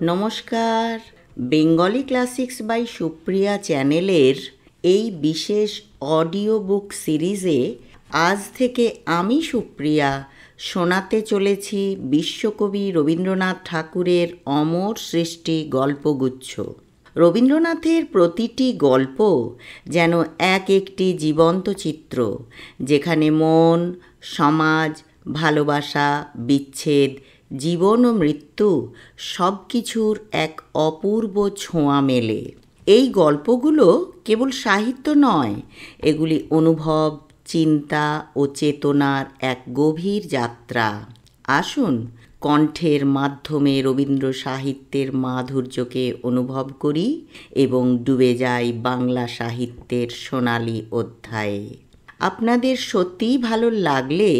নমস্কার, Bengali classics by Supriya চ্যানেলের এই বিশেষ অডিও বুক সিরিজে আজ থেকে আমি সুপ্রিয়া শোনাতে চলেছি বিশ্বকবি রবীন্দ্রনাথ ঠাকুরের অমর সৃষ্টি গল্পগুচ্ছ। রবীন্দ্রনাথের প্রতিটি গল্প যেন এক একটি জীবন্ত চিত্র, যেখানে মন, সমাজ, ভালোবাসা, বিচ্ছেদ, জীবন ও মৃত্যু সব কিছুর এক অপূর্ব ছোঁয়া মেলে। এই গল্পগুলো কেবল সাহিত্য নয়, এগুলি অনুভব, চিন্তা ও চেতনার এক গভীর যাত্রা। আসুন কণ্ঠের মাধ্যমে রবীন্দ্র সাহিত্যের মাধুর্যকে অনুভব করি এবং ডুবে যাই বাংলা সাহিত্যের সোনালী অধ্যায়ে। আপনাদের সত্যিই ভালো লাগলে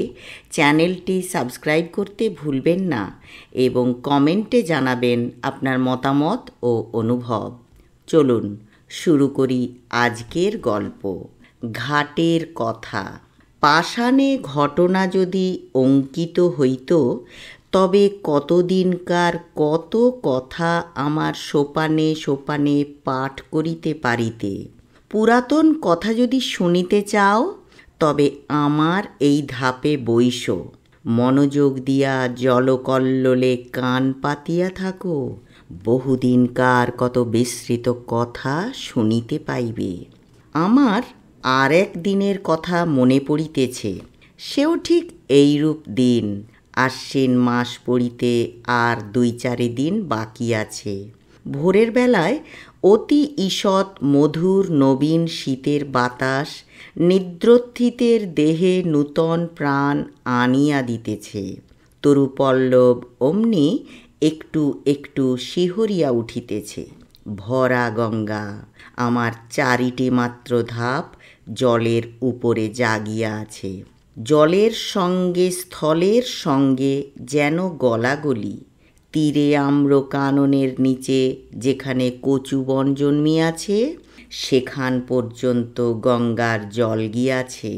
চ্যানেলটি সাবস্ক্রাইব করতে ভুলবেন না এবং কমেন্টে জানাবেন আপনার মতামত ও অনুভব। চলুন শুরু করি আজকের গল্প, ঘাটের কথা। পাষাণে ঘটনা যদি অঙ্কিত হইত, তবে কতদিনকার কত কথা আমার সোপানে সোপানে পাঠ করিতে পারিতে। পুরাতন কথা যদি শুনিতে চাও, তবে আমার এই ধাপে বইস, মনোযোগ দিয়া জলকল্লোলে কান পাতিয়া থাকো, বহুদিনকার কত বিস্মৃত কথা শুনিতে পাইবে। আমার আর এক দিনের কথা মনে পড়িতেছে, সেও ঠিক এইরূপ দিন। আশ্বিন মাস পড়িতে আর 2-4 দিন বাকি আছে। ভোরের বেলায় অতি ঈষৎ মধুর নবীন শীতের বাতাস নিদ্রোত্থিতের দেহে নূতন প্রাণ আনিয়া দিতেছে। তরুপল্লব অমনি একটু একটু শিহরিয়া উঠিতেছে। ভরা গঙ্গা আমার 4টি মাত্র ধাপ জলের উপরে জাগিয়া আছে। জলের সঙ্গে স্থলের সঙ্গে যেন গলাগলি। তীরে আম্র কাননের নিচে যেখানে কচুবন জন্মিয়াছে, সেখান পর্যন্ত গঙ্গার জল গিয়াছে।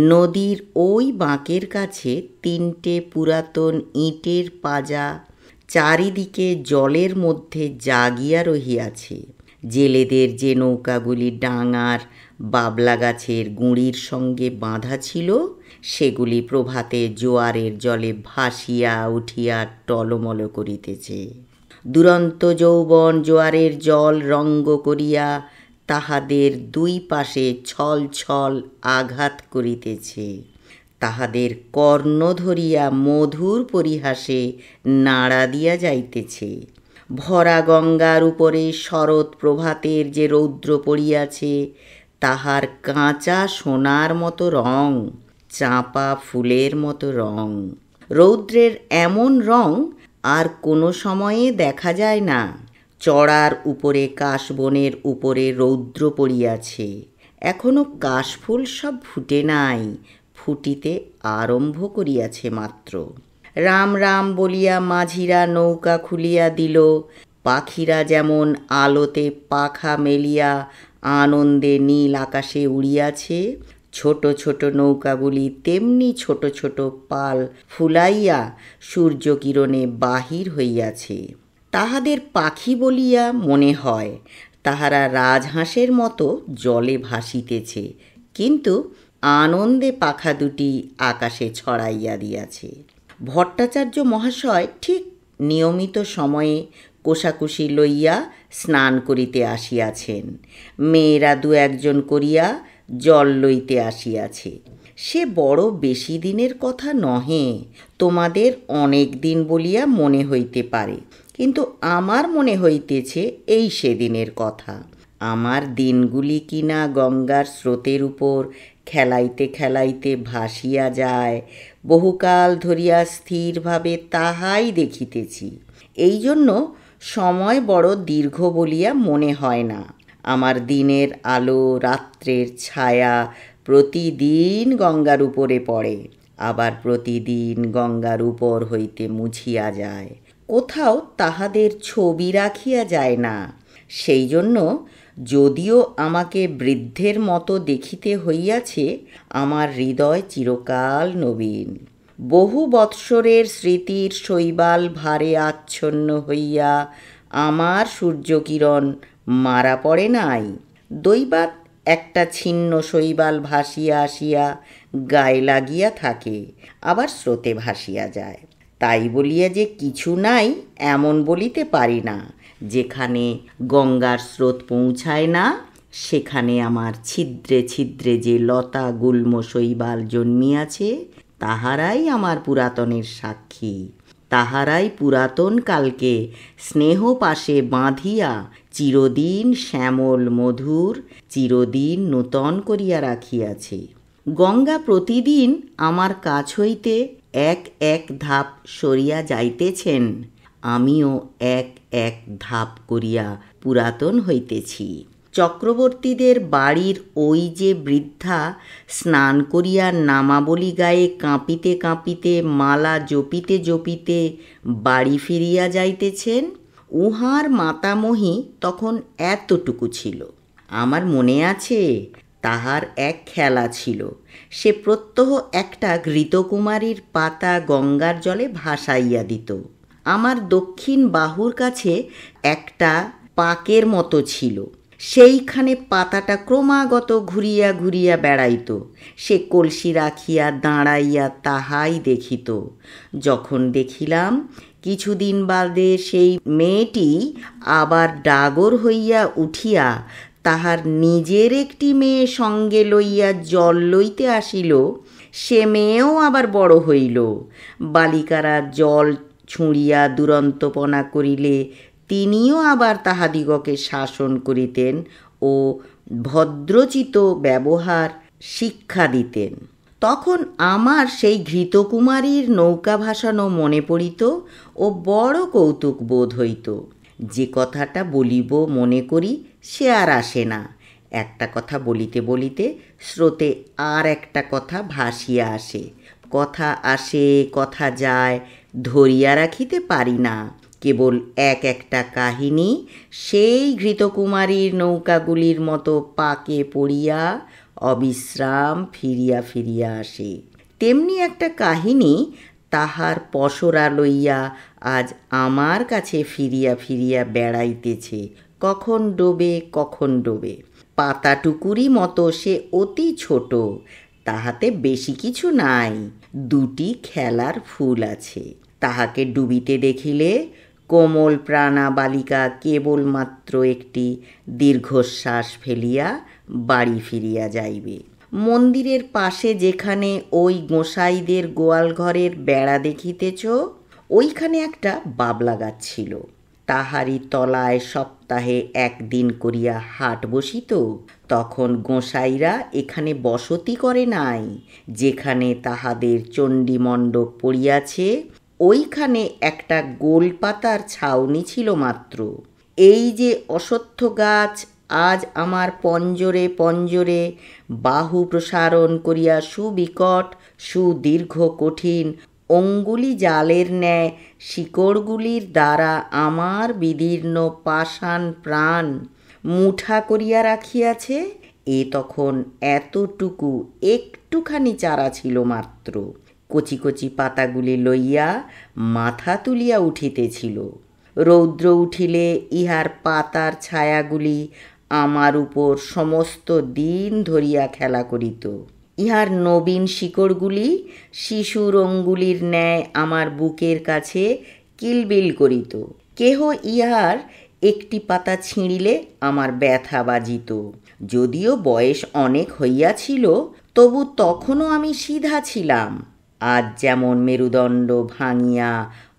নদীর ওই বাঁকের কাছে 3টে পুরাতন ইটের পাজা চারিদিকে জলের মধ্যে জাগিয়া রহিয়াছে। জেলেদের যে নৌকাগুলি ডাঙার বাবলা গাছের গুঁড়ির সঙ্গে বাঁধা ছিল, সেগুলি প্রভাতে জোয়ারের জলে ভাসিয়া উঠিয়া টলমল করিতেছে। দুরন্ত যৌবন জোয়ারের জল রঙ্গ করিয়া তাহাদের 2 পাশে ছল ছল আঘাত করিতেছে। তাহাদের কর্ণ ধরিয়া মধুর পরিহাসে নাড়া দিয়া যাইতেছে। ভরা গঙ্গার উপরে শরৎ প্রভাতের যে রৌদ্র পড়িয়াছে, তাহার কাঁচা সোনার মতো রং, চাঁপা ফুলের মতো রং। রৌদ্রের এমন রং আর কোনো সময়ে দেখা যায় না। চড়ার উপরে কাশবনের উপরে রৌদ্র পড়িয়াছে। এখনো কাশফুল সব ফুটে নাই, ফুটিতে আরম্ভ করিয়াছে মাত্র। রাম রাম বলিয়া মাঝিরা নৌকা খুলিয়া দিল। পাখিরা যেমন আলোতে পাখা মেলিয়া আনন্দে নীল আকাশে উড়িয়াছে, ছোট ছোট নৌকাগুলি তেমনি ছোট ছোট পাল ফুলাইয়া সূর্যকিরণে বাহির হইয়াছে। তাহাদের পাখি বলিয়া মনে হয়, তাহারা রাজহাঁসের মতো জলে ভাসিতেছে, কিন্তু আনন্দে পাখা দুটি আকাশে ছড়াইয়া দিয়াছে। ভট্টাচার্য মহাশয় ঠিক নিয়মিত সময়ে কোষাকুষি লইয়া স্নান করিতে আসিয়াছেন। মেয়েরা 2-1 করিয়া জল লইতে আসিয়াছে। সে বড় বেশি দিনের কথা নহে, তোমাদের অনেক দিন বলিয়া মনে হইতে পারে, কিন্তু আমার মনে হইতেছে এই সেদিনের কথা। আমার দিনগুলি কিনা গঙ্গার স্রোতের উপর খেলাইতে খেলাইতে ভাসিয়া যায়, বহুকাল ধরিয়া স্থিরভাবে তাহাই দেখিতেছি। এই জন্য সময় বড় দীর্ঘ বলিয়া মনে হয় না। আমার দিনের আলো, রাত্রের ছায়া প্রতিদিন গঙ্গার উপরে পড়ে, আবার প্রতিদিন গঙ্গার উপর হইতে মুছিয়া যায়। কোথাও তাহাদের ছবি রাখিয়া যায় না। সেই জন্য যদিও আমাকে বৃদ্ধের মতো দেখিতে হইয়াছে, আমার হৃদয় চিরকাল নবীন। বহু বৎসরের স্মৃতির শৈবাল ভারে আচ্ছন্ন হইয়া আমার সূর্যকিরণ মারা পড়ে নাই। দৈবাৎ একটা ছিন্ন শৈবাল ভাসিয়া আসিয়া গায়ে লাগিয়া থাকে, আবার স্রোতে ভাসিয়া যায়। তাই বলিয়া যে কিছু নাই এমন বলিতে পারি না। যেখানে গঙ্গার স্রোত পৌঁছায় না, সেখানে আমার ছিদ্রে ছিদ্রে যে লতা গুল্ম শৈবাল জন্মিয়াছে, তাহারাই আমার পুরাতনের সাক্ষী। তাহারাই পুরাতন কালকে স্নেহ পাশে বাঁধিয়া চিরদিন শ্যামল মধুর, চিরদিন নূতন করিয়া রাখিয়াছে। গঙ্গা প্রতিদিন আমার কাছ হইতে এক এক ধাপ সরিয়া যাইতেছেন, আমিও এক এক ধাপ করিয়া পুরাতন হইতেছি। চক্রবর্তীদের বাড়ির ওই যে বৃদ্ধা স্নান করিয়া নামাবলী গায়ে কাঁপিতে কাঁপিতে মালা জপিতে জপিতে বাড়ি ফিরিয়া যাইতেছেন, উহার মাতামহী তখন এতটুকু ছিল। আমার মনে আছে তাহার এক খেলা ছিল। সে প্রত্যহ একটা ঘৃতকুমারীর পাতা গঙ্গার জলে ভাসাইয়া দিত। আমার দক্ষিণ বাহুর কাছে একটা পাকের মতো ছিল, সেইখানে পাতাটা ক্রমাগত ঘুরিয়া ঘুরিয়া বেড়াইত। সে কলসি রাখিয়া দাঁড়াইয়া তাহাই দেখিত। যখন দেখিলাম কিছুদিন বাদে সেই মেয়েটি আবার ডাগর হইয়া উঠিয়া তাহার নিজের একটি মেয়ে সঙ্গে লইয়া জল লইতে আসিল, সে মেয়েও আবার বড় হইল। বালিকারা জল ছুঁড়িয়া দুরন্তপনা করিলে তিনিও আবার তাহাদিগকে শাসন করিতেন ও ভদ্রচিত ব্যবহার শিক্ষা দিতেন। তখন আমার সেই ঘৃতকুমারীর নৌকা ভাসানো মনে পড়িত ও বড় কৌতুক বোধ হইত। যে কথাটা বলিব মনে করি সে আর আসে না। একটা কথা বলিতে বলিতে স্রোতে আর একটা কথা ভাসিয়া আসে। কথা আসে কথা যায়, ধরিয়া রাখিতে পারি না। কেবল এক একটা কাহিনী সেই ঘৃতকুমারীর নৌকাগুলির মতো পাকে পড়িয়া অবিশ্রাম ফিরিয়া ফিরিয়া আসে। তেমনি একটা কাহিনী তাহার পসরা লইয়া আজ আমার কাছে ফিরিয়া ফিরিয়া বেড়াইতেছে। কখন ডোবে কখন ডোবে। পাতাটুকুরই মতো সে অতি ছোট, তাহাতে বেশি কিছু নাই। দুটি খেলার ফুল আছে। তাহাকে ডুবিতে দেখিলে কোমল প্রাণা বালিকা কেবলমাত্র একটি দীর্ঘশ্বাস ফেলিয়া বাড়ি ফিরিয়া যাইবে। মন্দিরের পাশে যেখানে ওই গোসাইদের গোয়াল ঘরের বেড়া দেখিতেছ, ওইখানে একটা বাবলা গাছ ছিল। তাহারি তলায় সপ্তাহে একদিন করিয়া হাট বসিত। তখন গোসাইরা এখানে বসতি করে নাই। যেখানে তাহাদের চণ্ডীমণ্ডপ পড়িয়াছে, ওইখানে একটা গোলপাতার ছাউনি ছিল মাত্র। এই যে অশ্বত্থ গাছ আজ আমার পঞ্জরে পঞ্জরে বাহু প্রসারণ করিয়া সুবিকট সুদীর্ঘ কঠিন অঙ্গুলি জালের ন্যায় শিকড়গুলির দ্বারা আমার বিদীর্ণ পাষাণ প্রাণ মুঠা করিয়া রাখিয়াছে, এ তখন এতটুকু একটুখানি চারা ছিল মাত্র। কচি কচি পাতাগুলি লইয়া মাথা তুলিয়া উঠিতেছিল। রৌদ্র উঠিলে ইহার পাতার ছায়াগুলি আমার উপর সমস্ত দিন ধরিয়া খেলা করিত। ইহার নবীন শিকড়গুলি শিশুর অঙ্গুলির ন্যায় আমার বুকের কাছে কিলবিল করিত। কেহ ইহার একটি পাতা ছিঁড়িলে আমার ব্যথা বাজিত। যদিও বয়স অনেক হইয়াছিল, তবু তখনও আমি সিধা ছিলাম। আজ যেমন মেরুদণ্ড ভাঙিয়া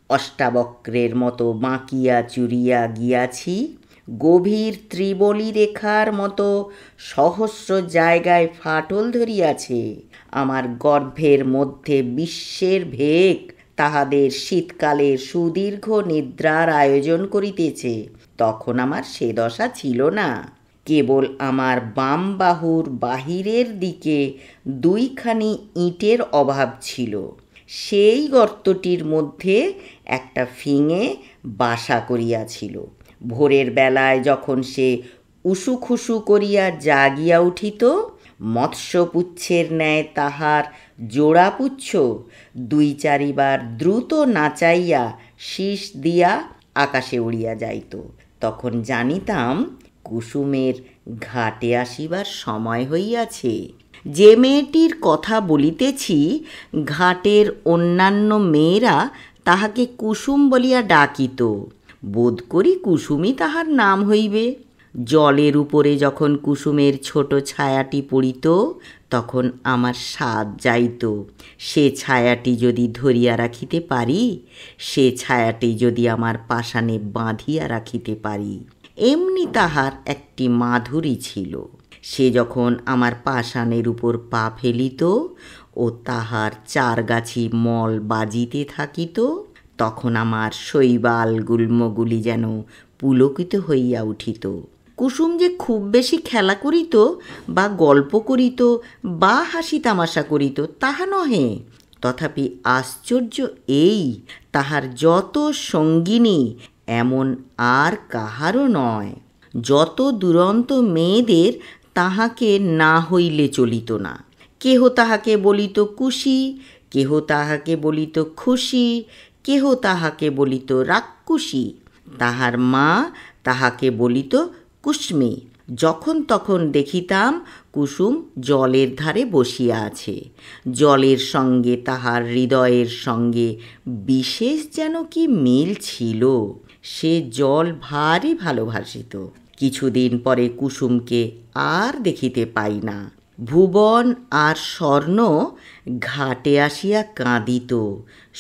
অষ্টাবক্রের মতো বাঁকিয়া চুরিয়া গিয়াছি, গভীর ত্রিবলী রেখার মতো সহস্র জায়গায় ফাটল ধরিয়াছে। আমার গর্ভের মধ্যে বিশ্বের ভেগ তাহাদের শীতকালের সুদীর্ঘ নিদ্রার আয়োজন করিতেছে। তখন আমার সে দশা ছিল না। কেবল আমার বাম বাহুর বাহিরের দিকে দুইখানি ইটের অভাব ছিল। সেই গর্তটির মধ্যে একটা ফিঙে বাসা করিয়াছিল। ভোরের বেলায় যখন সে উসুখুসু করিয়া জাগিয়া উঠিত, মৎস্যপুচ্ছের ন্যায় তাহার জোড়াপুচ্ছ 2-4বার দ্রুত নাচাইয়া শীষ দিয়া আকাশে উড়িয়া যাইত। তখন জানিতাম কুসুমের ঘাটে আসিবার সময় হইয়াছে। যে মেয়েটির কথা বলিতেছি, ঘাটের অন্যান্য মেয়েরা তাহাকে কুসুম বলিয়া ডাকিত। বোধ করি কুসুমই তাহার নাম হইবে। জলের উপরে যখন কুসুমের ছোট ছায়াটি পড়িত, তখন আমার স্বাদ যাইত। সে ছায়াটি যদি ধরিয়া রাখিতে পারি, সে ছায়াটি যদি আমার পাষাণে বাঁধিয়া রাখিতে পারি। এমনি তাহার একটি মাধুরী ছিল। সে যখন আমার পাষাণের উপর পা ফেলিত ও তাহার 4 গাছি মল বাজিতে থাকিত, তখন আমার শৈবাল গুল্মগুলি যেন পুলকিত হইয়া উঠিত। কুসুম যে খুব বেশি খেলা করিত বা গল্প করিত বা হাসি তামাশা করিত তাহা নহে। তথাপি আশ্চর্য এই, তাহার যত সঙ্গিনী এমন আর কাহারও নয়। যত দুরন্ত মেয়েদের তাহাকে না হইলে চলিত না। কেহ তাহাকে বলিত কুশি, কেহ তাহাকে বলিত খুশি, কেহ তাহাকে বলিত রাক্ষুসী। তাহার মা তাহাকে বলিত কুসমী। যখন তখন দেখিতাম কুসুম জলের ধারে বসিয়া আছে। জলের সঙ্গে তাহার হৃদয়ের সঙ্গে বিশেষ যেন কি মিল ছিল। সে জল ভারী ভালোবাসিত। কিছুদিন পরে কুসুমকে আর দেখিতে পাই না। ভুবন আর স্বর্ণ ঘাটে আসিয়া কাঁদিত।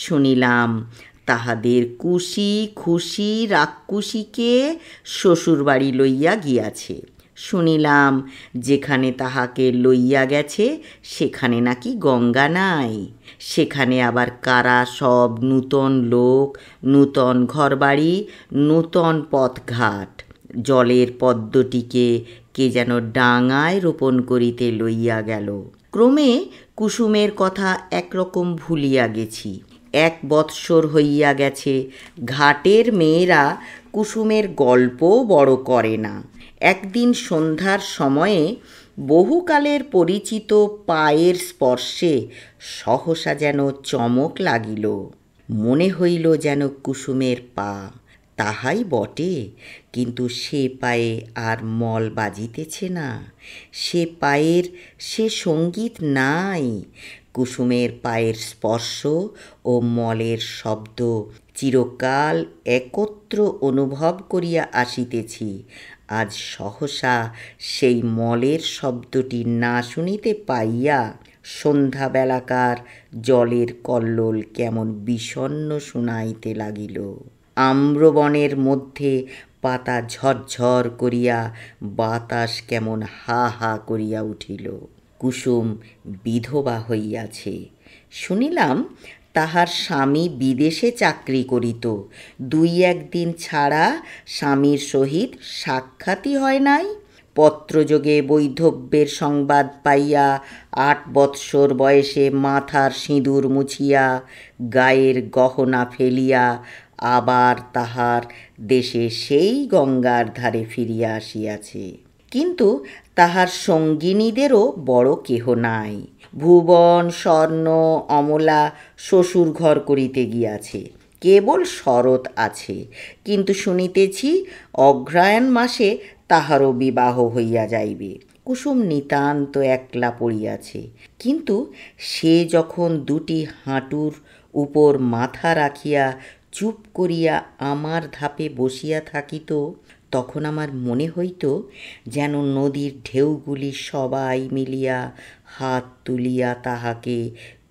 শুনিলাম তাহাদের কুশি খুশি রাক্ষুসীকে শ্বশুরবাড়ি লইয়া গিয়াছে। শুনিলাম যেখানে তাহাকে লইয়া গেছে সেখানে নাকি গঙ্গা নাই। সেখানে আবার কারা সব নূতন লোক, নূতন ঘরবাড়ি, নূতন পথঘাট। জলের পদ্মটিকে কে যেন ডাঙায় রোপণ করিতে লইয়া গেল। ক্রমে কুসুমের কথা একরকম ভুলিয়া গেছি। 1 বৎসর হইয়া গেছে। ঘাটের মেয়েরা কুসুমের গল্পও বড় করে না। একদিন সন্ধ্যার সময়ে বহুকালের পরিচিত পায়ের স্পর্শে সহসা যেন চমক লাগিল। মনে হইল যেন কুসুমের পা। তাহাই বটে, কিন্তু সে পায়ে আর মল বাজিতেছে না। সে পায়ের সে সঙ্গীত নাই। কুসুমের পায়ের স্পর্শ ও মলের শব্দ চিরকাল একত্র অনুভব করিয়া আসিতেছি। আজ সহসা সেই মলের শব্দটি না শুনিতে পাইয়া সন্ধ্যাবেলাকার জলের কল্লোল কেমন বিষণ্ণ শুনাইতে লাগিল। আম্রবনের মধ্যে পাতা ঝরঝর করিয়া বাতাস কেমন হা হা করিয়া উঠিল। কুসুম বিধবা হইয়াছে। শুনিলাম তাহার স্বামী বিদেশে চাকরি করিত। 2-1 দিন ছাড়া স্বামীর সহিত সাক্ষাৎই হয় নাই। পত্রযোগে বৈধব্যের সংবাদ পাইয়া 8 বৎসর বয়সে মাথার সিঁদুর মুছিয়া গায়ের গহনা ফেলিয়া আবার তাহার দেশে সেই গঙ্গার ধারে ফিরিয়া আসিয়াছে। কিন্তু তাহার সঙ্গিনীদেরও বড় কেহ নাই। ভুবন, স্বর্ণ, অমলা শ্বশুর ঘর করিতে গিয়াছে। কেবল শরৎ আছে, কিন্তু শুনিতেছি অগ্রহায়ণ মাসে তাহারও বিবাহ হইয়া যাইবে। কুসুম নিতান্ত একলা পড়িয়াছে। কিন্তু সে যখন 2টি হাঁটুর উপর মাথা রাখিয়া চুপ করিয়া আমার ধাপে বসিয়া থাকিত, তখন আমার মনে হইত যেন নদীর ঢেউগুলি সবাই মিলিয়া হাত তুলিয়া তাহাকে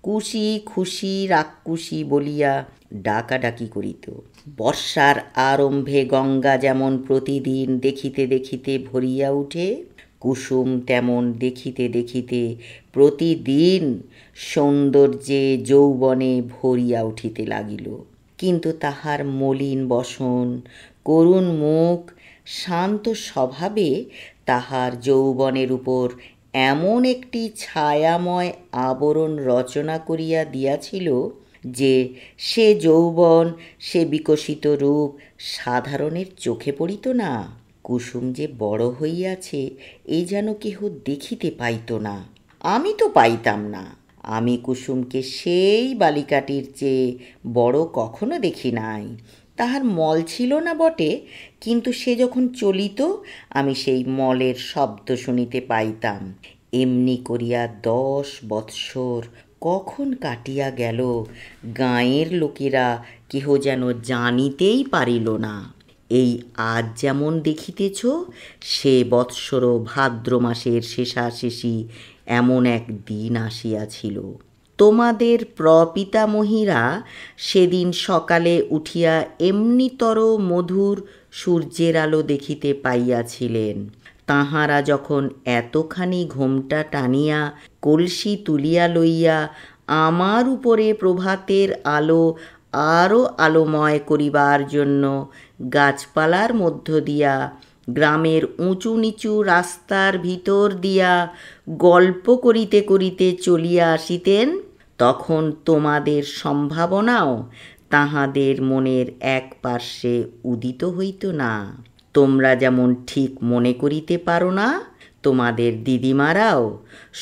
কুশি খুশি রাক্ষুসী বলিয়া ডাকাডাকি করিত। বর্ষার আরম্ভে গঙ্গা যেমন প্রতিদিন দেখিতে দেখিতে ভরিয়া উঠে, কুসুম তেমন দেখিতে দেখিতে প্রতিদিন সৌন্দর্যে যৌবনে ভরিয়া উঠিতে লাগিল। কিন্তু তাহার মলিন বসন, করুণ মুখ, শান্ত স্বভাবে তাহার যৌবনের উপর এমন একটি ছায়াময় আবরণ রচনা করিয়া দিয়াছিল যে সে যৌবন, সে বিকশিত রূপ সাধারণের চোখে পড়িত না। কুসুম যে বড় হইয়াছে এই যেন কেহ দেখিতে পাইত না। আমি তো পাইতাম না। আমি কুসুমকে সেই বালিকাটির চেয়ে বড় কখনো দেখি নাই। তাহার মল ছিল না বটে, কিন্তু সে যখন চলিত আমি সেই মলের শব্দ শুনিতে পাইতাম। এমনি করিয়া 10 বৎসর কখন কাটিয়া গেল গাঁয়ের লোকেরা কেহ যেন জানিতেই পারিল না। এই আজ যেমন দেখিতেছ, সে বৎসরও ভাদ্র মাসের শেষাশেষি এমন এক দিন আসিয়াছিল। তোমাদের প্রপিতামহীরা সেদিন সকালে উঠিয়া এমনিতর মধুর সূর্যের আলো দেখিতে পাইয়াছিলেন। তাহারা যখন এতখানি ঘোমটা টানিয়া কলসি তুলিয়া লইয়া আমার উপরে প্রভাতের আলো আরও আলোময় করিবার জন্য গাছপালার মধ্য দিয়া গ্রামের উঁচু নিচু রাস্তার ভিতর দিয়া গল্প করিতে করিতে চলিয়া আসিতেন, তখন তোমাদের সম্ভাবনাও তাহাদের মনের এক পার্শ্বে উদিত হইত না। তোমরা যেমন ঠিক মনে করিতে পারো না, তোমাদের দিদিমারাও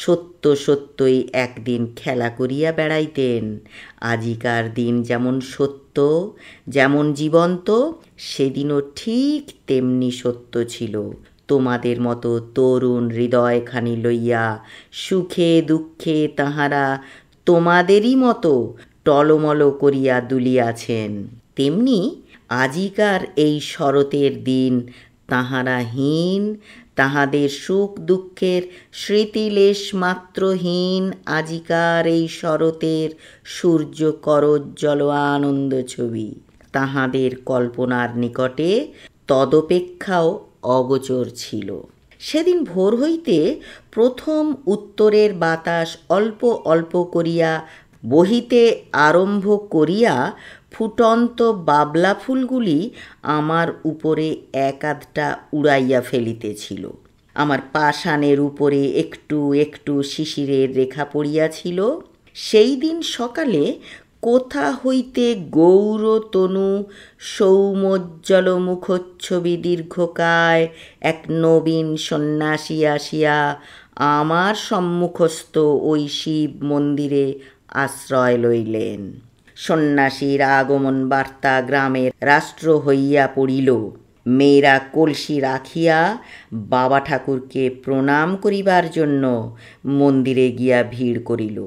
সত্য সত্যই একদিন খেলা করিয়া বেড়াইতেন। আজিকার দিন যেমন সত্য, যেমন জীবন্ত, সেদিনও ঠিক তেমনি সত্য ছিল। তোমাদের মতো তরুণ হৃদয়খানি লইয়া সুখে দুঃখে তাহারা তোমাদেরই মতো টলমল করিয়া দুলিয়াছেন। তেমনি আজিকার এই শরতের দিন তাহারা হীন, তাহাদের সুখ দুঃখের স্মৃতিলেশ মাত্রহীন আজিকার এই শরতের সূর্য করজ্জ্বল আনন্দ ছবি তাহাদের কল্পনার নিকটে তদপেক্ষাও অগোচর ছিল। সেদিন ভোর হইতে প্রথম উত্তরের বাতাস অল্প অল্প করিয়া বহিতে আরম্ভ করিয়া ফুটন্ত বাবলা ফুলগুলি আমার উপরে এক আধটা উড়াইয়া ফেলিতেছিল। আমার পাষাণের উপরে একটু একটু শিশিরের রেখা পড়িয়াছিল। সেই দিন সকালে কোথা হইতে গৌরতনু সৌমোজ্জ্বল মুখচ্ছবি দীর্ঘকায় এক নবীন সন্ন্যাসী আসিয়া আমার সম্মুখস্থ ওই শিব মন্দিরে আশ্রয় লইলেন। সন্ন্যাসীর আগমন বার্তা গ্রামের রাষ্ট্র হইয়া পড়িল। মেয়েরা কলসি রাখিয়া বাবা ঠাকুরকে প্রণাম করিবার জন্য মন্দিরে গিয়া ভিড় করিল।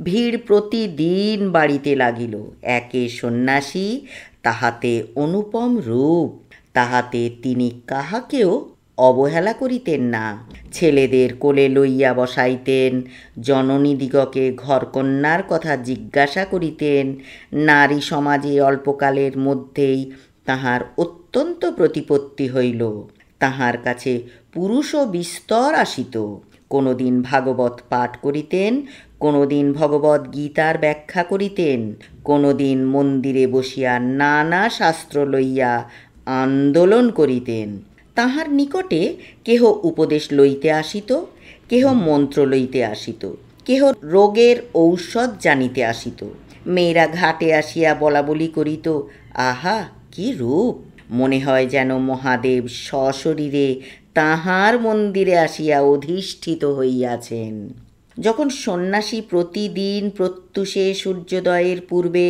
ভিড় প্রতিদিন বাড়িতে লাগিল। একে সন্ন্যাসী, তাহাতে অনুপম রূপ, তাহাতে তিনি কাহাকেও অবহেলা করিতেন না। ছেলেদের কোলে লইয়া বসাইতেন, জননীদিগকে ঘরকন্যার কথা জিজ্ঞাসা করিতেন। নারী সমাজে অল্পকালের মধ্যেই তাহার অত্যন্ত প্রতিপত্তি হইল। তাহার কাছে পুরুষও বিস্তর আসিত। কোনোদিন ভাগবত পাঠ করিতেন, কোনোদিন ভগবদ্ গীতার ব্যাখ্যা করিতেন, কোনোদিন মন্দিরে বসিয়া নানা শাস্ত্র লইয়া আন্দোলন করিতেন। তাহার নিকটে কেহ উপদেশ লইতে আসিত, কেহ মন্ত্র লইতে আসিত, কেহ রোগের ঔষধ জানিতে আসিত। মেয়েরা ঘাটে আসিয়া বলাবলি করিত, আহা কি রূপ! মনে হয় যেন মহাদেব সশরীরে তাহার মন্দিরে আসিয়া অধিষ্ঠিত হইয়াছেন। যখন সন্ন্যাসী প্রতিদিন প্রত্যুষে সূর্যোদয়ের পূর্বে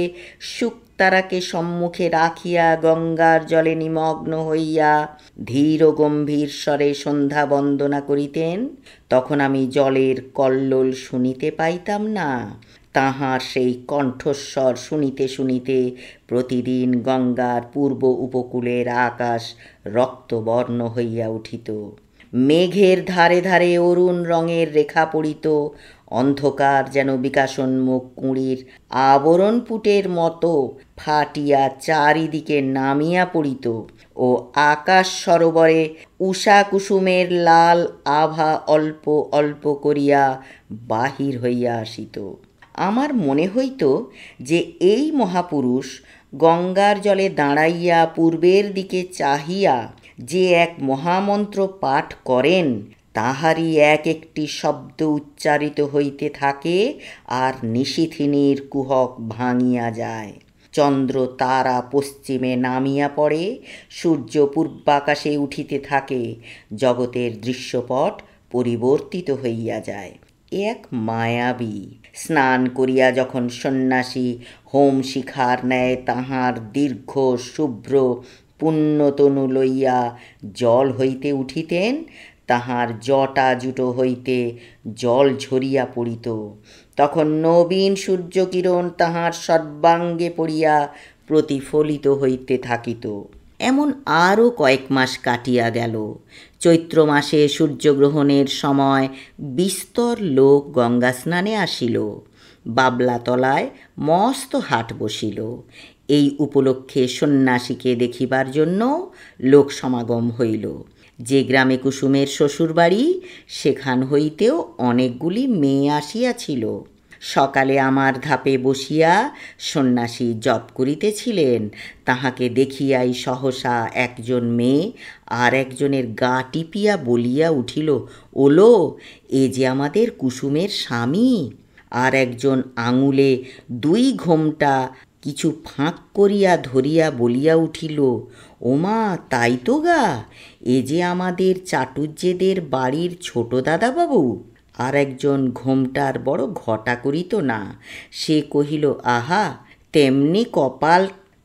শুকতারাকে সম্মুখে রাখিয়া গঙ্গার জলে নিমগ্ন হইয়া ধীর ও গম্ভীর স্বরে সন্ধ্যা বন্দনা করিতেন, তখন আমি জলের কল্লোল শুনিতে পাইতাম না। তাহার সেই কণ্ঠস্বর শুনিতে শুনিতে প্রতিদিন গঙ্গার পূর্ব উপকূলের আকাশ রক্তবর্ণ হইয়া উঠিত। মেঘের ধারে ধারে অরুণ রঙের রেখা পড়িত। অন্ধকার যেন বিকাশোন্মুখ কুঁড়ির আবরণপুটের মতো ফাটিয়া চারিদিকে নামিয়া পড়িত ও আকাশ সরোবরে উষা কুসুমের লাল আভা অল্প অল্প করিয়া বাহির হইয়া আসিত। আমার মনে হইত যে এই মহাপুরুষ গঙ্গার জলে দাঁড়াইয়া পূর্বের দিকে চাহিয়া যে এক মহামন্ত্র পাঠ করেন, তাহারই এক একটি শব্দ উচ্চারিত হইতে থাকে আর নিশীথিনীর কুহক ভাঙিয়া যায়। চন্দ্র তারা পশ্চিমে নামিয়া পড়ে, সূর্য পূর্বাকাশে উঠিতে থাকে, জগতের দৃশ্যপট পরিবর্তিত হইয়া যায়। এক মায়াবী। স্নান করিয়া যখন সন্ন্যাসী হোম শিখার ন্যায় তাহার দীর্ঘ শুভ্র পুণ্যতনু লইয়া জল হইতে উঠিতেন, তাহার জটা জুটো হইতে জল ঝরিয়া পড়িত। তখন নবীন সূর্যকিরণ তাহার সর্বাঙ্গে পড়িয়া প্রতিফলিত হইতে থাকিত। এমন আরও কয়েক মাস কাটিয়া গেল। চৈত্র মাসে সূর্যগ্রহণের সময় বিস্তর লোক গঙ্গা স্নানে আসিল। বাবলাতলায় মস্ত হাট বসিল। এই উপলক্ষে সন্ন্যাসীকে দেখিবার জন্য লোক সমাগম হইল। যে গ্রামে কুসুমের শ্বশুরবাড়ি, সেখান হইতেও অনেকগুলি মেয়ে আসিয়াছিল। সকালে আমার ধাপে বসিয়া সন্ন্যাসী জপ করিতেছিলেন। তাহাকে দেখিয়াই সহসা একজন মেয়ে আর একজনের গা টিপিয়া বলিয়া উঠিল, ওলো, এ যে আমাদের কুসুমের স্বামী। আর একজন আঙুলে 2 ঘোমটা কিছু ফাঁক করিয়া ধরিয়া বলিয়া উঠিল, ওমা, তাই তো গা, এ যে আমাদের চাটুজ্যেদের বাড়ির ছোট দাদাবাবু। আর একজন ঘোমটার বড় ঘটা করিত না, সে কহিল, আহা, তেমনি কপাল,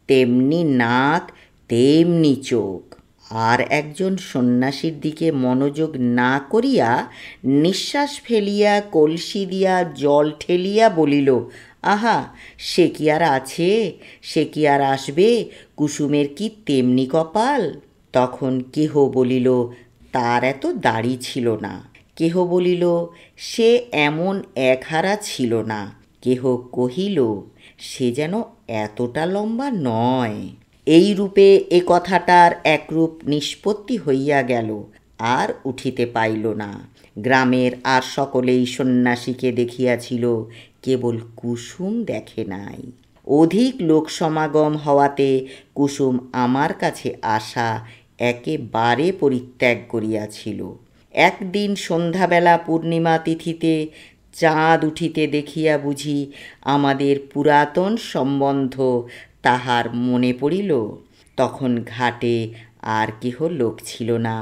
তেমনি নাক, তেমনি চোখ। আর একজন সন্ন্যাসীর দিকে মনোযোগ না করিয়া নিঃশ্বাস ফেলিয়া কলসি দিয়া জল ঠেলিয়া বলিল, আহা, সে কি আর আছে, সে কি আর আসবে, কুসুমের কি তেমনি কপাল। তখন কেহ বলিল, তার এত দাড়ি ছিল না। কেহ বলিল, সে এমন একহারা ছিল না। কেহ কহিল, সে যেন এতটা লম্বা নয়। এই রূপে এ কথাটার একরূপ নিষ্পত্তি হইয়া গেল, আর উঠিতে পাইল না। গ্রামের আর সকলেই সন্ন্যাসীকে দেখিয়াছিল, কেবল কুসুম দেখে নাই। অধিক লোক সমাগম হওয়াতে কুসুম আমার কাছে আসা একেবারে পরিত্যাগ করিয়াছিল। একদিন সন্ধ্যাবেলা পূর্ণিমা তিথিতে চাঁদ উঠিতে দেখিয়া বুঝি আমাদের পুরাতন সম্বন্ধ তাহার মনে পড়িল। তখন ঘাটে আর কেহ লোক ছিল না।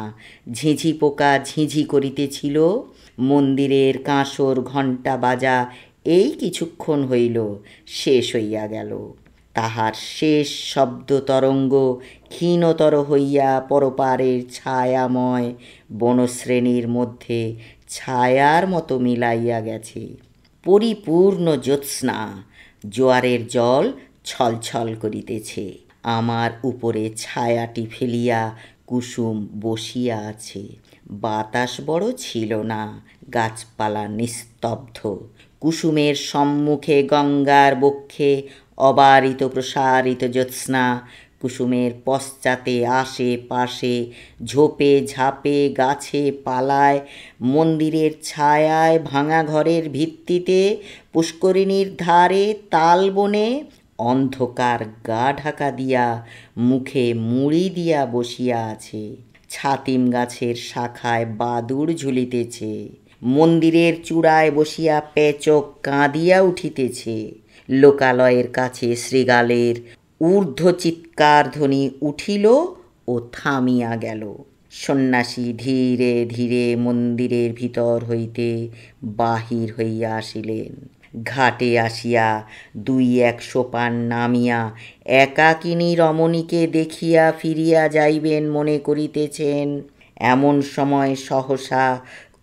ঝিঝি পোকা ঝিঝি করিতেছিল। মন্দিরের কাঁসর ঘণ্টা বাজা এই কিছুক্ষণ হইল শেষ হইয়া গেল। তাহার শেষ শব্দ তরঙ্গ ক্ষীণতর হইয়া পরপারের ছায়াময় বনশ্রেণীর মধ্যে ছায়ার মতো মিলাইয়া গেছে। পরিপূর্ণ জ্যোৎস্না, জোয়ারের জল ছলছল করিতেছে। আমার উপরে ছায়াটি ফেলিয়া কুসুম বসিয়া আছে। বাতাস বড় ছিল না, গাছপালা নিস্তব্ধ। কুসুমের সম্মুখে গঙ্গার বক্ষে অবারিত প্রসারিত জ্যোৎস্না। কুসুমের পশ্চাতে আশেপাশে ঝোপে ঝাপে গাছে পালায়, মন্দিরের ছায়ায়, ভাঙা ঘরের ভিত্তিতে, পুষ্করিণীর ধারে, তালবনে অন্ধকার গা ঢাকা দিয়া মুখে মুড়ি দিয়া বসিয়া আছে। ছাতিম গাছের শাখায় বাদুড় ঝুলিতেছে। মন্দিরের চূড়ায় বসিয়া পেচক কাঁদিয়া উঠিতেছে। লোকালয়ের কাছে শৃগালের ঊর্ধ্ব চিৎকার ধ্বনি উঠিল ও থামিয়া গেল। সন্ন্যাসী ধীরে ধীরে মন্দিরের ভিতর হইতে বাহির হইয়া আসিলেন। ঘাটে আসিয়া 2-1 সোপান নামিয়া একাকিনী রমণীকে দেখিয়া ফিরিয়া যাইবেন মনে করিতেছেন। এমন সময় সহসা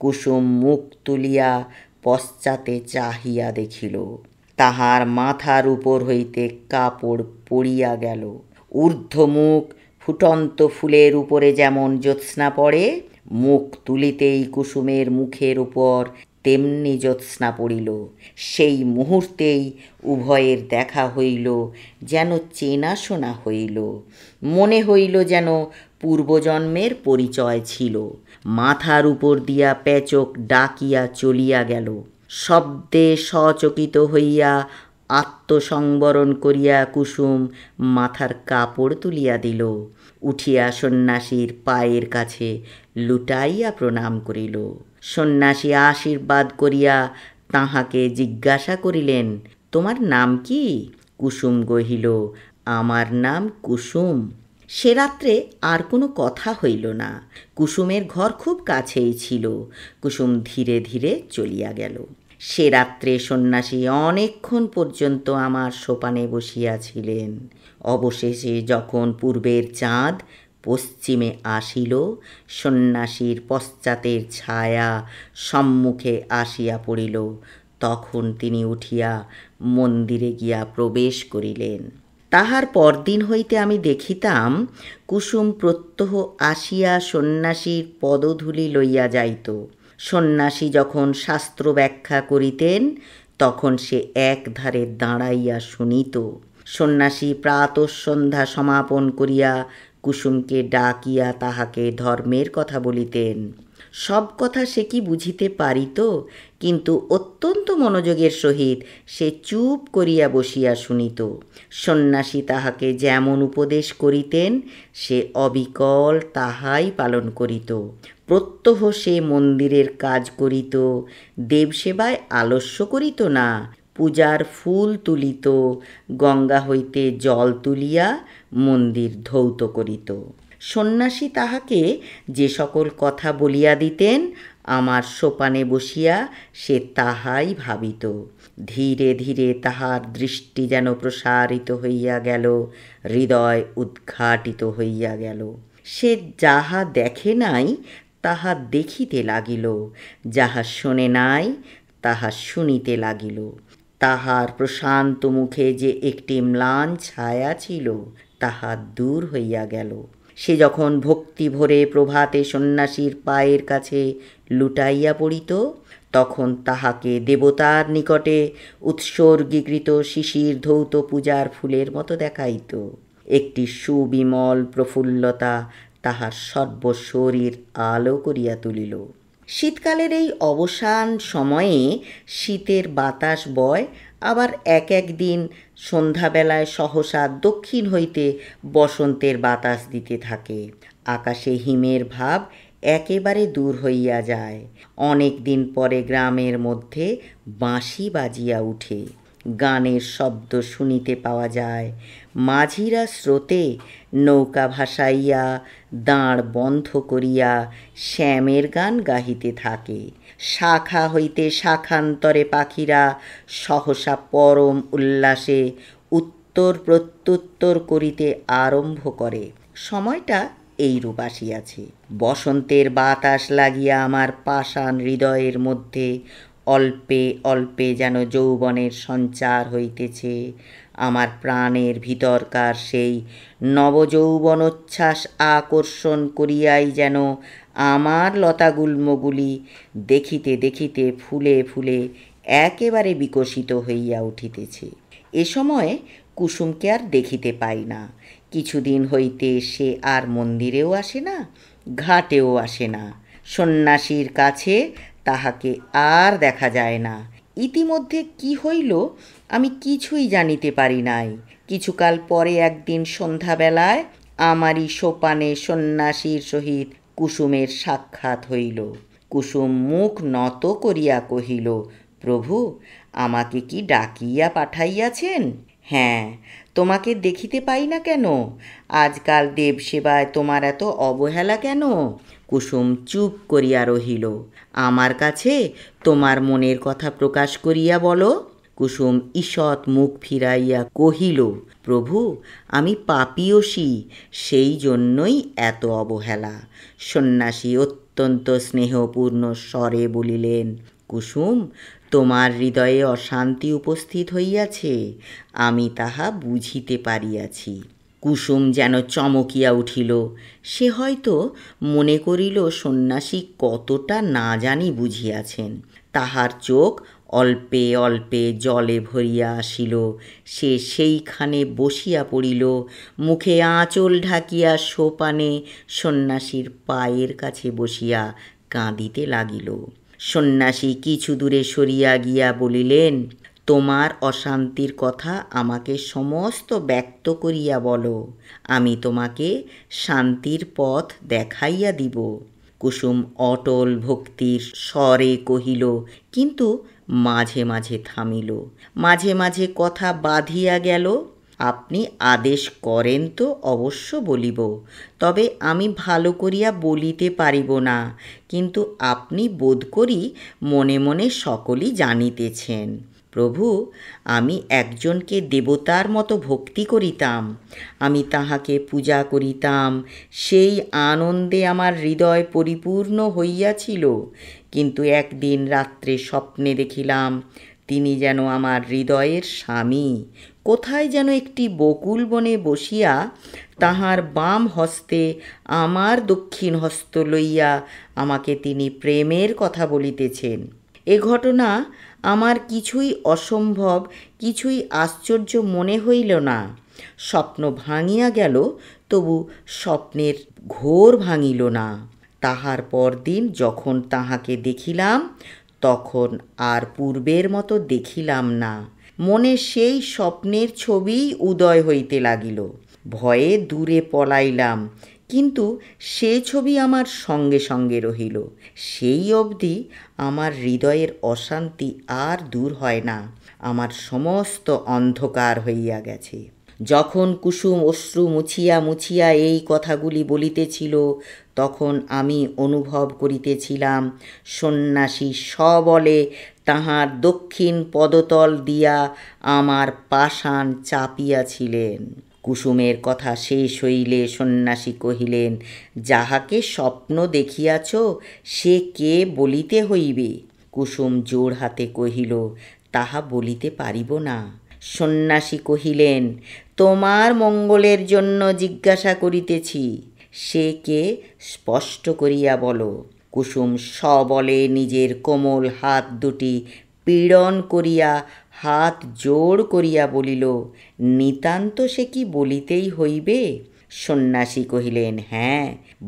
কুসুম মুখ তুলিয়া পশ্চাতে চাহিয়া দেখিল, তাহার মাথার উপর হইতে কাপড় পড়িয়া গেল। ঊর্ধ্বমুখ ফুটন্ত ফুলের উপরে যেমন জ্যোৎস্না পড়ে, মুখ তুলিতেই কুসুমের মুখের উপর তেমনি জ্যোৎস্না পড়িল। সেই মুহূর্তেই উভয়ের দেখা হইল, যেন চেনাশোনা হইল। মনে হইল যেন পূর্বজন্মের পরিচয় ছিল। মাথার উপর দিয়া পেচক ডাকিয়া চলিয়া গেল। শব্দে সচকিত হইয়া আত্মসংবরণ করিয়া কুসুম মাথার কাপড় তুলিয়া দিল। উঠিয়া সন্ন্যাসীর পায়ের কাছে লুটাইয়া প্রণাম করিল। সন্ন্যাসী আশীর্বাদ করিয়া তাহাকে জিজ্ঞাসা করিলেন, তোমার নাম কি? কুসুম কহিল, আমার নাম কুসুম। সে রাত্রে আর কোনো কথা হইল না। কুসুমের ঘর খুব কাছেই ছিল। কুসুম ধীরে ধীরে চলিয়া গেল। সে রাত্রে সন্ন্যাসী অনেকক্ষণ পর্যন্ত আমার সোপানে বসিয়াছিলেন। অবশেষে যখন পূর্বের চাঁদ পশ্চিমে আসিল, সন্ন্যাসীর পশ্চাতের ছায়া সম্মুখে আসিয়া পড়িল, তখন তিনি উঠিয়া মন্দিরে গিয়া প্রবেশ করিলেন। তাহার পরদিন হইতে আমি দেখিতাম কুসুম প্রত্যহ আসিয়া সন্ন্যাসীর পদধূলি লইয়া যাইত। সন্ন্যাসী যখন শাস্ত্র ব্যাখ্যা করিতেন, তখন সে একধারে দাঁড়াইয়া শুনিত। সন্ন্যাসী প্রাতঃসন্ধ্যা সমাপন করিয়া কুসুমকে ডাকিয়া তাহাকে ধর্মের কথা বলিতেন। সব কথা সে কি বুঝিতে পারিত, কিন্তু অত্যন্ত মনোযোগের সহিত সে চুপ করিয়া বসিয়া শুনিত। সন্ন্যাসী তাহাকে যেমন উপদেশ করিতেন, সে অবিকল তাহাই পালন করিত। প্রত্যহ সে মন্দিরের কাজ করিত, দেবসেবায় আলস্য করিত না। পূজার ফুল তুলিত, গঙ্গা হইতে জল তুলিয়া মন্দির ধৌত করিত। সন্ন্যাসী তাহাকে যে সকল কথা বলিয়া দিতেন, আমার সোপানে বসিয়া সে তাহাই ভাবিত। ধীরে ধীরে তাহার দৃষ্টি যেন প্রসারিত হইয়া গেল, হৃদয় উদ্ঘাটিত হইয়া গেল। সে যাহা দেখে নাই তাহা দেখিতে লাগিল, যাহা শোনে নাই তাহা শুনিতে লাগিল। তাহার প্রশান্ত মুখে যে একটি ম্লান ছায়া ছিল, তাহা দূর হইয়া গেল। সে যখন ভক্তি ভরে প্রভাতে সন্ন্যাসীর পায়ের কাছে লুটাইয়া পড়িত, তখন তাহাকে দেবতার নিকটে উৎসর্গীকৃত শিশির ধৌত পূজার ফুলের মতো দেখাইত। একটি সুবিমল প্রফুল্লতা তাহার সর্বশরীর আলো করিয়া তুলিল। শীতকালের এই অবসান সময়ে শীতের বাতাস বয়, আবার এক এক দিন সন্ধ্যাবেলায় সহসা দক্ষিণ হইতে বসন্তের বাতাস দিতে থাকে। আকাশে হিমের ভাব একেবারে দূর হইয়া যায়। অনেক দিন পরে গ্রামের মধ্যে বাঁশি বাজিয়া উঠে, গানের শব্দ শুনিতে পাওয়া যায়। মাঝিরা স্রোতে নৌকা ভাসাইয়া দাঁড় বন্ধ করিয়া শ্যামের গান গাহিতে থাকে। শাখা হইতে শাখান্তরে পাখিরা সহসা পরম উল্লাসে উত্তর প্রত্যুত্তর করিতে আরম্ভ করে। সময়টা এইরূপ আসিয়াছে। বসন্তের বাতাস লাগিয়া আমার পাষাণ হৃদয়ের মধ্যে অল্পে অল্পে যেন যৌবনের সঞ্চার হইতেছে। আমার প্রাণের ভিতরকার সেই নবযৌবনোচ্ছ্বাস আকর্ষণ করিয়াই যেন আমার লতাগুল্মগুলি দেখিতে দেখিতে ফুলে ফুলে একেবারে বিকশিত হইয়া উঠিতেছে। এ সময় কুসুমকে আর দেখিতে পাই না। কিছুদিন হইতে সে আর মন্দিরেও আসে না, ঘাটেও আসে না। সন্ন্যাসীর কাছে তাহাকে আর দেখা যায় না। ইতিমধ্যে কি হইল আমি কিছুই জানিতে পারি নাই। কিছুকাল পরে একদিন সন্ধ্যাবেলায় আমারই সোপানে সন্ন্যাসীর সহিত কুসুমের সাক্ষাৎ হইল। কুসুম মুখ নত করিয়া কহিল, প্রভু, আমাকে কি ডাকিয়া পাঠাইয়াছেন? হ্যাঁ, তোমাকে দেখিতে পাই না কেন? আজকাল দেবসেবায় তোমার এত অবহেলা কেন? কুসুম চুপ করিয়া রহিল। আমার কাছে তোমার মনের কথা প্রকাশ করিয়া বলো। কুসুম ঈষৎ মুখ ফিরাইয়া কহিল, প্রভু, আমি পাপীয়সী, সেই জন্যই এত অবহেলা। সন্ন্যাসী অত্যন্ত স্নেহপূর্ণ স্বরে বলিলেন, কুসুম, তোমার হৃদয়ে অশান্তি উপস্থিত হইয়াছে, আমি তাহা বুঝিতে পারিয়াছি। কুসুম যেন চমকিয়া উঠিল। সে হয়তো মনে করিল সন্ন্যাসী কতটা না জানি বুঝিয়াছেন। তাহার চোখ অল্পে অল্পে জলে ভরিয়া আসিল। সে সেইখানে বসিয়া পড়িল, মুখে আঁচল ঢাকিয়া সোপানে সন্ন্যাসীর পায়ের কাছে বসিয়া কাঁদিতে লাগিল। সন্ন্যাসী কিছু দূরে সরিয়া গিয়া বলিলেন, তোমার অশান্তির কথা আমাকে সমস্ত ব্যক্ত করিয়া বলো, আমি তোমাকে শান্তির পথ দেখাইয়া দিব। কুসুম অটল ভক্তির স্বরে কহিল, কিন্তু মাঝে মাঝে থামিল, মাঝে মাঝে কথা বাঁধিয়া গেল। আপনি আদেশ করেন তো অবশ্য বলিব, তবে আমি ভালো করিয়া বলিতে পারিব না, কিন্তু আপনি বোধ করি মনে মনে সকলই জানিতেছেন। প্রভু, আমি একজনকে দেবতার মতো ভক্তি করিতাম, আমি তাহাকে পূজা করিতাম, সেই আনন্দে আমার হৃদয় পরিপূর্ণ হইয়াছিল। কিন্তু একদিন রাত্রে স্বপ্নে দেখিলাম তিনি যেন আমার হৃদয়ের স্বামী, কোথায় যেন একটি বকুল বনে বসিয়া তাহার বাম হস্তে আমার দক্ষিণ হস্ত লইয়া আমাকে তিনি প্রেমের কথা বলিতেছেন। এ ঘটনা আমার কিছুই অসম্ভব, কিছুই আশ্চর্য মনে হইল না। স্বপ্ন ভাঙিয়া গেল, তবু স্বপ্নের ঘোর ভাঙিল না। তাহার পরদিন যখন তাহাকে দেখিলাম, তখন আর পূর্বের মতো দেখিলাম না। মনে সেই স্বপ্নের ছবিই উদয় হইতে লাগিল। ভয়ে দূরে পলাইলাম, কিন্তু সে ছবি আমার সঙ্গে সঙ্গে রহিল। সেই অবধি আমার হৃদয়ের অশান্তি আর দূর হয় না, আমার সমস্ত অন্ধকার হইয়া গেছে। যখন কুসুম অশ্রু মুছিয়া মুছিয়া এই কথাগুলি বলিতেছিল, তখন আমি অনুভব করিতেছিলাম সন্ন্যাসী সবলে তাহার দক্ষিণ পদতল দিয়া আমার পাষাণ চাপিয়াছিলেন। কুসুমের কথা শেষ হইলে সন্ন্যাসী কহিলেন, যাহাকে স্বপ্ন দেখিয়াছ সে কে বলিতে হইবে। কুসুম জোড় হাতে কহিল, তাহা বলিতে পারিব না। সন্ন্যাসী কহিলেন, তোমার মঙ্গলের জন্য জিজ্ঞাসা করিতেছি, সে কে স্পষ্ট করিয়া বলো। কুসুম সবলে নিজের কোমল হাত দুটি পীড়ন করিয়া হাত জোড় করিয়া বলিল, নিতান্ত সে কি বলিতেই হইবে? সন্ন্যাসী কহিলেন, হ্যাঁ,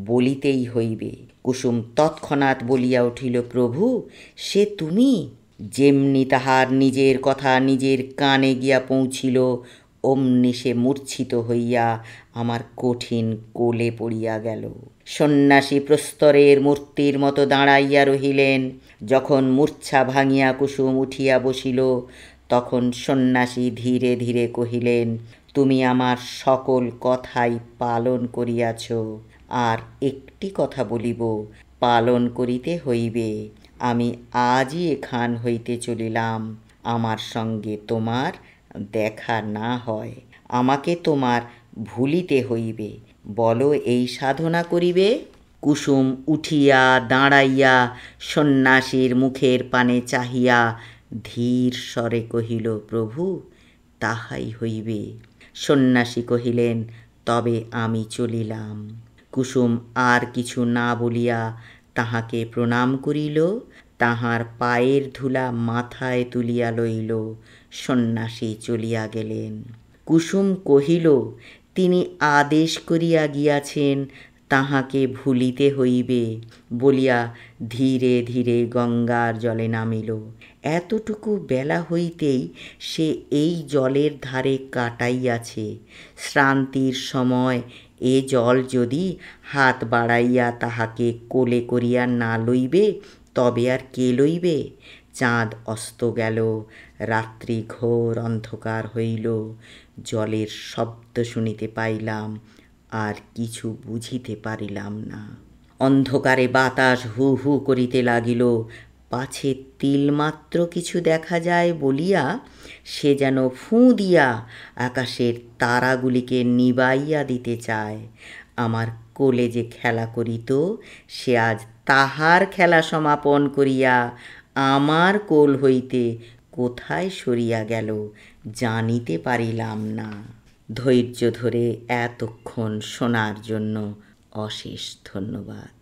বলিতেই হইবে। কুসুম তৎক্ষণাৎ বলিয়া উঠিল, প্রভু, সে তুমি। যেমনি তাহার নিজের কথা নিজের কানে গিয়া পৌঁছিল, অমনি সে মূর্ছিত হইয়া আমার কঠিন কোলে পড়িয়া গেল। সন্ন্যাসী প্রস্তরের মূর্তির মতো দাঁড়াইয়া রহিলেন। যখন মূর্ছা ভাঙিয়া কুসুম উঠিয়া বসিল, তখন সন্ন্যাসী ধীরে ধীরে কহিলেন, তুমি আমার সকল কথাই পালন করিয়াছ, আর একটি কথা বলিব, পালন করিতে হইবে। আমি আজই এখান হইতে চলিলাম, আমার সঙ্গে তোমার দেখা না হয়, আমাকে তোমার ভুলিতে হইবে। বলো, এই সাধনা করিবে? কুসুম উঠিয়া দাঁড়াইয়া সন্ন্যাসীর মুখের পানে চাহিয়া ধীর স্বরে কহিল, প্রভু, তাহাই হইবে। সন্ন্যাসী কহিলেন, তবে আমি চলিলাম। কুসুম আর কিছু না বলিয়া তাহাকে প্রণাম করিল, তাহার পায়ের ধুলা মাথায় তুলিয়া লইল। সন্ন্যাসী চলিয়া গেলেন। কুসুম কহিল, তিনি আদেশ করিয়া গিয়াছেন তাহাকে ভুলিতে হইবে বলিয়া ধীরে ধীরে গঙ্গার জলে নামিল। এতটুকু বেলা হইতেই সে এই জলের ধারে কাটাইয়াছে। শ্রান্তির সময় এ জল যদি হাত বাড়াইয়া তাহাকে কোলে করিয়া না লইবে, তবে আর কে লইবে? চাঁদ অস্ত গেল, রাত্রি ঘোর অন্ধকার হইল। জলের শব্দ শুনিতে পাইলাম, আর কিছু বুঝিতে পারিলাম না। অন্ধকারে বাতাস হু হু করিতে লাগিল। পাছে তিলমাত্র কিছু দেখা যায় বলিয়া সে যেন ফুঁ দিয়া আকাশের তারাগুলিকে নিবাইয়া দিতে চায়। আমার কোলে যে খেলা করিত, সে আজ তাহার খেলা সমাপন করিয়া আমার কোল হইতে কোথায় সরিয়া গেল জানিতে পারিলাম না। ধৈর্য ধরে এতক্ষণ শোনার জন্য অশেষ ধন্যবাদ।